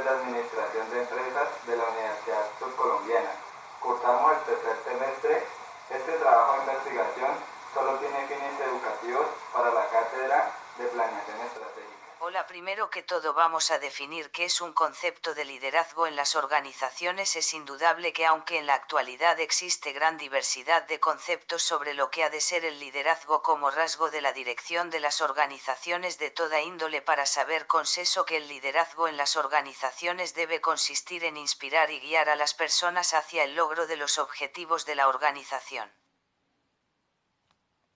estudiantes de Administración de Empresas de la Universidad Surcolombiana. Cursamos el tercer semestre. Este trabajo de investigación solo tiene fines educativos para la Cátedra de Planeación Estratégica. Hola, primero que todo vamos a definir qué es un concepto de liderazgo en las organizaciones. Es indudable que aunque en la actualidad existe gran diversidad de conceptos sobre lo que ha de ser el liderazgo como rasgo de la dirección de las organizaciones de toda índole, para saber consenso que el liderazgo en las organizaciones debe consistir en inspirar y guiar a las personas hacia el logro de los objetivos de la organización.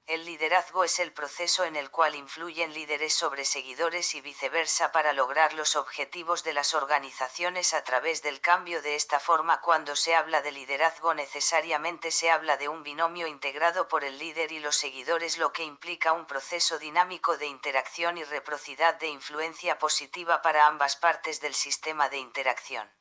El liderazgo es el proceso en el cual influyen líderes sobre seguidores y viceversa para lograr los objetivos de las organizaciones a través del cambio. De esta forma, cuando se habla de liderazgo, necesariamente se habla de un binomio integrado por el líder y los seguidores, lo que implica un proceso dinámico de interacción y reciprocidad de influencia positiva para ambas partes del sistema de interacción.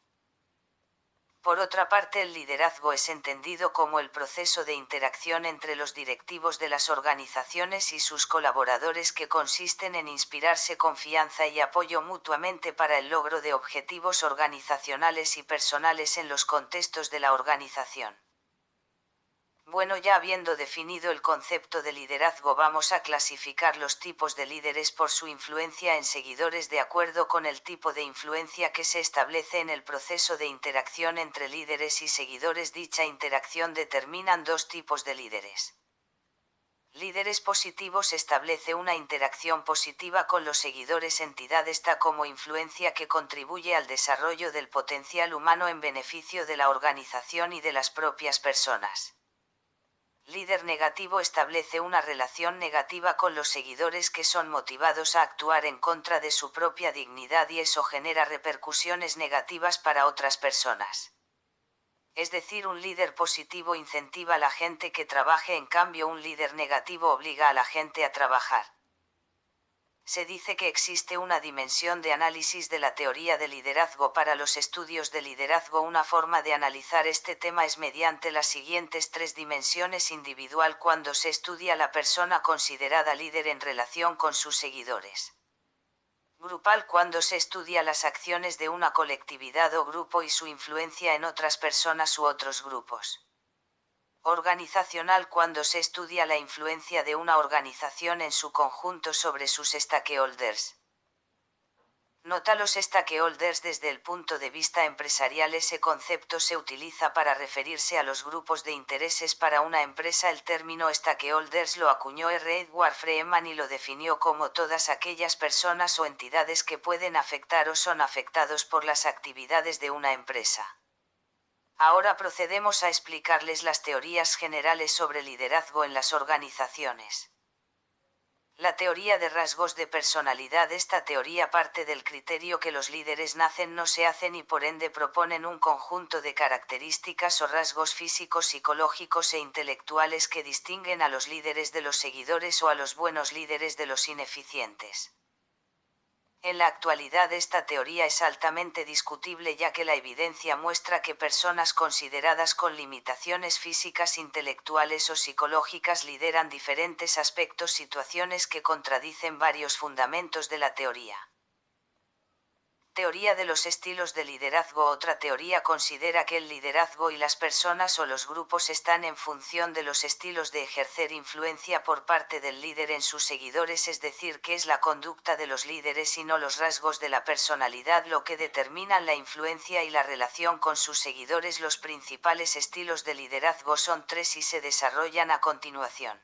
Por otra parte, el liderazgo es entendido como el proceso de interacción entre los directivos de las organizaciones y sus colaboradores, que consisten en inspirarse confianza y apoyo mutuamente para el logro de objetivos organizacionales y personales en los contextos de la organización. Bueno, ya habiendo definido el concepto de liderazgo, vamos a clasificar los tipos de líderes por su influencia en seguidores de acuerdo con el tipo de influencia que se establece en el proceso de interacción entre líderes y seguidores. Dicha interacción determinan dos tipos de líderes. Líderes positivos: establece una interacción positiva con los seguidores. Entidad esta como influencia que contribuye al desarrollo del potencial humano en beneficio de la organización y de las propias personas. Líder negativo: establece una relación negativa con los seguidores que son motivados a actuar en contra de su propia dignidad y eso genera repercusiones negativas para otras personas. Es decir, un líder positivo incentiva a la gente que trabaje, en cambio un líder negativo obliga a la gente a trabajar. Se dice que existe una dimensión de análisis de la teoría de liderazgo. Para los estudios de liderazgo, una forma de analizar este tema es mediante las siguientes tres dimensiones: individual, cuando se estudia la persona considerada líder en relación con sus seguidores; grupal, cuando se estudia las acciones de una colectividad o grupo y su influencia en otras personas u otros grupos; organizacional, cuando se estudia la influencia de una organización en su conjunto sobre sus stakeholders. Nota: los stakeholders desde el punto de vista empresarial. Ese concepto se utiliza para referirse a los grupos de intereses para una empresa. El término stakeholders lo acuñó R. Edward Freeman y lo definió como todas aquellas personas o entidades que pueden afectar o son afectados por las actividades de una empresa. Ahora procedemos a explicarles las teorías generales sobre liderazgo en las organizaciones. La teoría de rasgos de personalidad. Esta teoría parte del criterio que los líderes nacen, no se hacen, y por ende proponen un conjunto de características o rasgos físicos, psicológicos e intelectuales que distinguen a los líderes de los seguidores o a los buenos líderes de los ineficientes. En la actualidad esta teoría es altamente discutible, ya que la evidencia muestra que personas consideradas con limitaciones físicas, intelectuales o psicológicas lideran diferentes aspectos, situaciones que contradicen varios fundamentos de la teoría. Teoría de los estilos de liderazgo. Otra teoría considera que el liderazgo y las personas o los grupos están en función de los estilos de ejercer influencia por parte del líder en sus seguidores, es decir, que es la conducta de los líderes y no los rasgos de la personalidad lo que determinan la influencia y la relación con sus seguidores. Los principales estilos de liderazgo son tres y se desarrollan a continuación.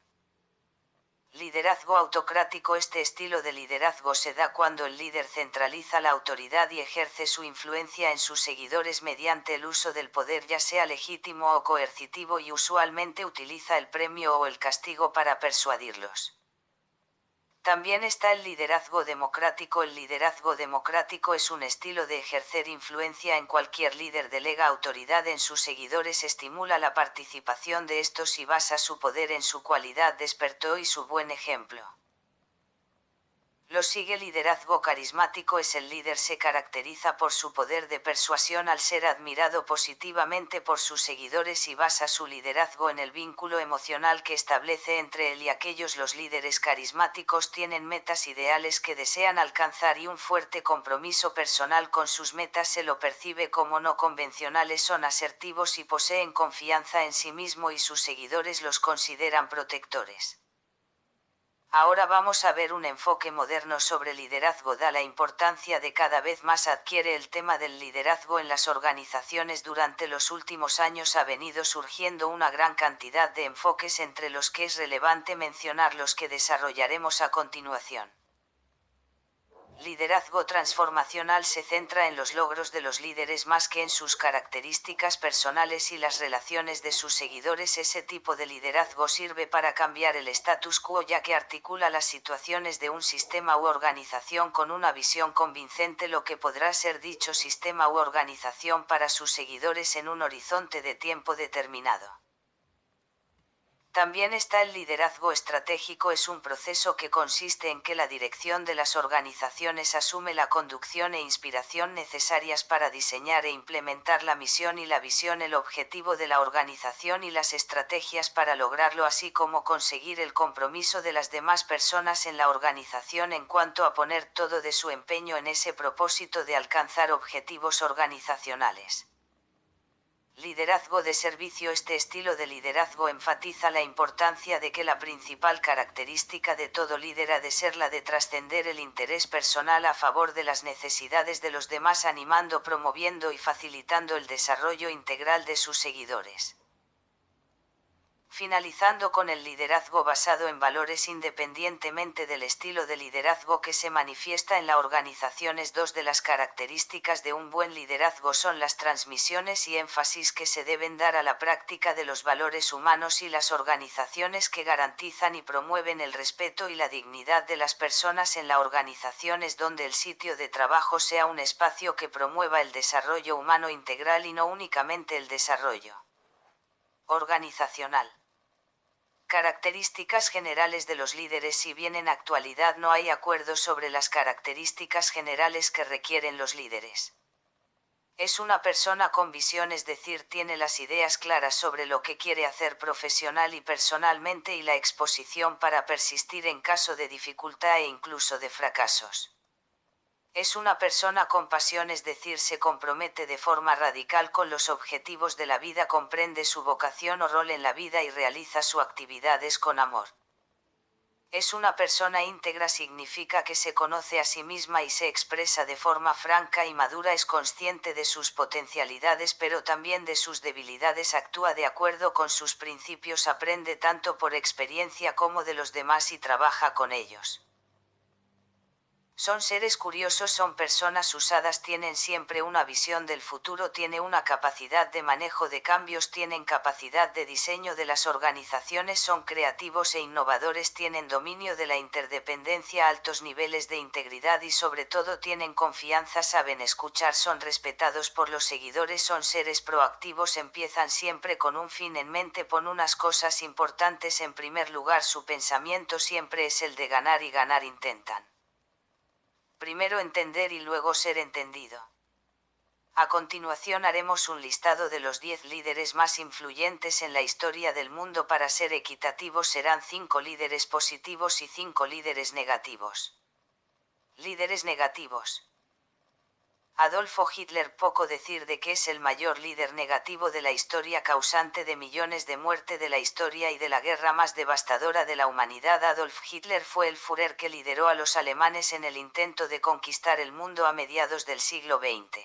Liderazgo autocrático. Este estilo de liderazgo se da cuando el líder centraliza la autoridad y ejerce su influencia en sus seguidores mediante el uso del poder, ya sea legítimo o coercitivo, y usualmente utiliza el premio o el castigo para persuadirlos. También está el liderazgo democrático. El liderazgo democrático es un estilo de ejercer influencia en cualquier líder delega autoridad en sus seguidores, estimula la participación de estos y basa su poder en su cualidad de experto y su buen ejemplo. Lo sigue liderazgo carismático. Es el líder se caracteriza por su poder de persuasión al ser admirado positivamente por sus seguidores y basa su liderazgo en el vínculo emocional que establece entre él y aquellos. Los líderes carismáticos tienen metas ideales que desean alcanzar y un fuerte compromiso personal con sus metas. Se lo percibe como no convencionales, son asertivos y poseen confianza en sí mismo y sus seguidores los consideran protectores. Ahora vamos a ver un enfoque moderno sobre liderazgo. Da la importancia de cada vez más adquiere el tema del liderazgo en las organizaciones. Durante los últimos años ha venido surgiendo una gran cantidad de enfoques, entre los que es relevante mencionar los que desarrollaremos a continuación. Liderazgo transformacional se centra en los logros de los líderes más que en sus características personales y las relaciones de sus seguidores. Ese tipo de liderazgo sirve para cambiar el status quo, ya que articula las situaciones de un sistema u organización con una visión convincente, lo que podrá ser dicho sistema u organización para sus seguidores en un horizonte de tiempo determinado. También está el liderazgo estratégico. Es un proceso que consiste en que la dirección de las organizaciones asume la conducción e inspiración necesarias para diseñar e implementar la misión y la visión, el objetivo de la organización y las estrategias para lograrlo, así como conseguir el compromiso de las demás personas en la organización en cuanto a poner todo de su empeño en ese propósito de alcanzar objetivos organizacionales. Liderazgo de servicio. Este estilo de liderazgo enfatiza la importancia de que la principal característica de todo líder ha de ser la de trascender el interés personal a favor de las necesidades de los demás, animando, promoviendo y facilitando el desarrollo integral de sus seguidores. Finalizando con el liderazgo basado en valores. Independientemente del estilo de liderazgo que se manifiesta en la organización, dos de las características de un buen liderazgo son las transmisiones y énfasis que se deben dar a la práctica de los valores humanos y las organizaciones que garantizan y promueven el respeto y la dignidad de las personas en la organización es donde el sitio de trabajo sea un espacio que promueva el desarrollo humano integral y no únicamente el desarrollo organizacional. Características generales de los líderes. Si bien en actualidad no hay acuerdo sobre las características generales que requieren los líderes. Es una persona con visión, es decir, tiene las ideas claras sobre lo que quiere hacer profesional y personalmente y la exposición para persistir en caso de dificultad e incluso de fracasos. Es una persona con pasión, es decir, se compromete de forma radical con los objetivos de la vida, comprende su vocación o rol en la vida y realiza sus actividades con amor. Es una persona íntegra, significa que se conoce a sí misma y se expresa de forma franca y madura, es consciente de sus potencialidades pero también de sus debilidades, actúa de acuerdo con sus principios, aprende tanto por experiencia como de los demás y trabaja con ellos. Son seres curiosos, son personas usadas, tienen siempre una visión del futuro, tiene una capacidad de manejo de cambios, tienen capacidad de diseño de las organizaciones, son creativos e innovadores, tienen dominio de la interdependencia, altos niveles de integridad y sobre todo tienen confianza, saben escuchar, son respetados por los seguidores, son seres proactivos, empiezan siempre con un fin en mente, pon unas cosas importantes en primer lugar, su pensamiento siempre es el de ganar y ganar intentan. Primero entender y luego ser entendido. A continuación haremos un listado de los 10 líderes más influyentes en la historia del mundo. Para ser equitativos serán 5 líderes positivos y 5 líderes negativos. Líderes negativos. Adolfo Hitler. Poco decir de que es el mayor líder negativo de la historia, causante de millones de muertes de la historia y de la guerra más devastadora de la humanidad. Adolf Hitler fue el Führer que lideró a los alemanes en el intento de conquistar el mundo a mediados del siglo XX.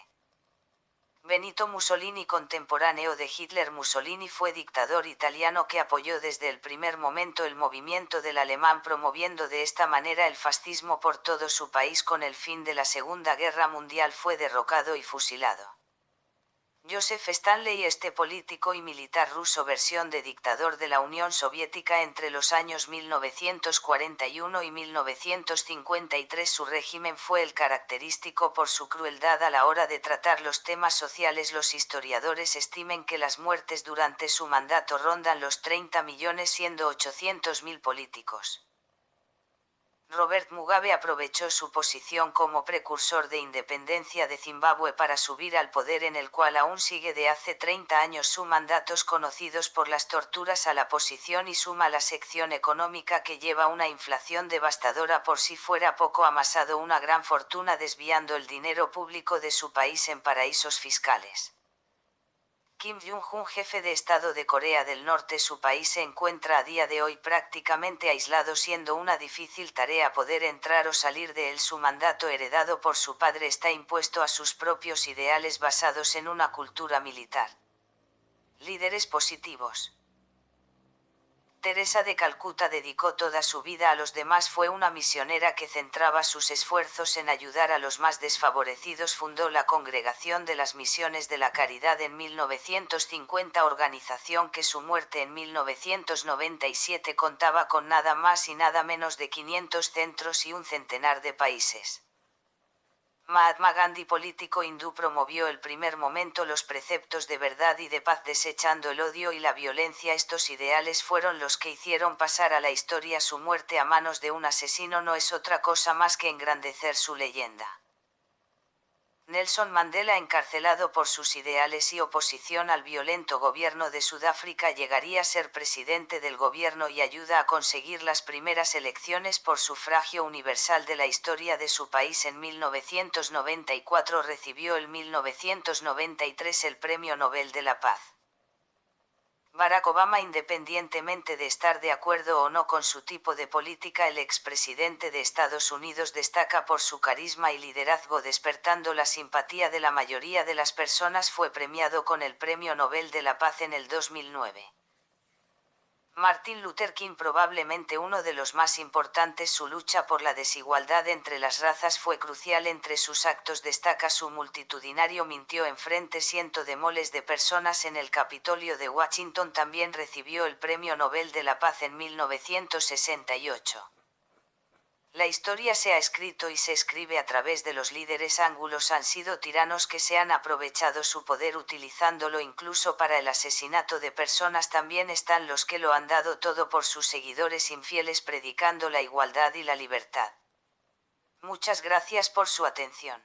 Benito Mussolini. Contemporáneo de Hitler, Mussolini fue dictador italiano que apoyó desde el primer momento el movimiento del alemán, promoviendo de esta manera el fascismo por todo su país. Con el fin de la Segunda Guerra Mundial fue derrocado y fusilado. Joseph Stanley. Este político y militar ruso, versión de dictador de la Unión Soviética entre los años 1941 y 1953, su régimen fue el característico por su crueldad a la hora de tratar los temas sociales. Los historiadores estiman que las muertes durante su mandato rondan los 30 millones, siendo 800.000 políticos. Robert Mugabe aprovechó su posición como precursor de independencia de Zimbabue para subir al poder, en el cual aún sigue de hace 30 años su mandatos conocidos por las torturas a la posición, y suma la sección económica que lleva una inflación devastadora. Por si fuera poco, amasado una gran fortuna desviando el dinero público de su país en paraísos fiscales. Kim Jong-un, jefe de Estado de Corea del Norte, su país se encuentra a día de hoy prácticamente aislado, siendo una difícil tarea poder entrar o salir de él. Su mandato, heredado por su padre, está impuesto a sus propios ideales basados en una cultura militar. Líderes positivos. Teresa de Calcuta dedicó toda su vida a los demás, fue una misionera que centraba sus esfuerzos en ayudar a los más desfavorecidos. Fundó la Congregación de las Misiones de la Caridad en 1950, organización que su muerte en 1997 contaba con nada más y nada menos de 500 centros y un centenar de países. Mahatma Gandhi, político hindú, promovió el primer momento los preceptos de verdad y de paz, desechando el odio y la violencia. Estos ideales fueron los que hicieron pasar a la historia su muerte a manos de un asesino. No es otra cosa más que engrandecer su leyenda. Nelson Mandela, encarcelado por sus ideales y oposición al violento gobierno de Sudáfrica, llegaría a ser presidente del gobierno y ayuda a conseguir las primeras elecciones por sufragio universal de la historia de su país. En 1994 recibió en 1993 el Premio Nobel de la Paz. Barack Obama, independientemente de estar de acuerdo o no con su tipo de política, el expresidente de Estados Unidos destaca por su carisma y liderazgo, despertando la simpatía de la mayoría de las personas. Fue premiado con el Premio Nobel de la Paz en el 2009. Martin Luther King, probablemente uno de los más importantes, su lucha por la desigualdad entre las razas fue crucial. Entre sus actos destaca su multitudinario mintió enfrente cientos de miles de personas en el Capitolio de Washington. También recibió el Premio Nobel de la Paz en 1968. La historia se ha escrito y se escribe a través de los líderes ángulos. Han sido tiranos que se han aprovechado su poder utilizándolo incluso para el asesinato de personas. También están los que lo han dado todo por sus seguidores infieles, predicando la igualdad y la libertad. Muchas gracias por su atención.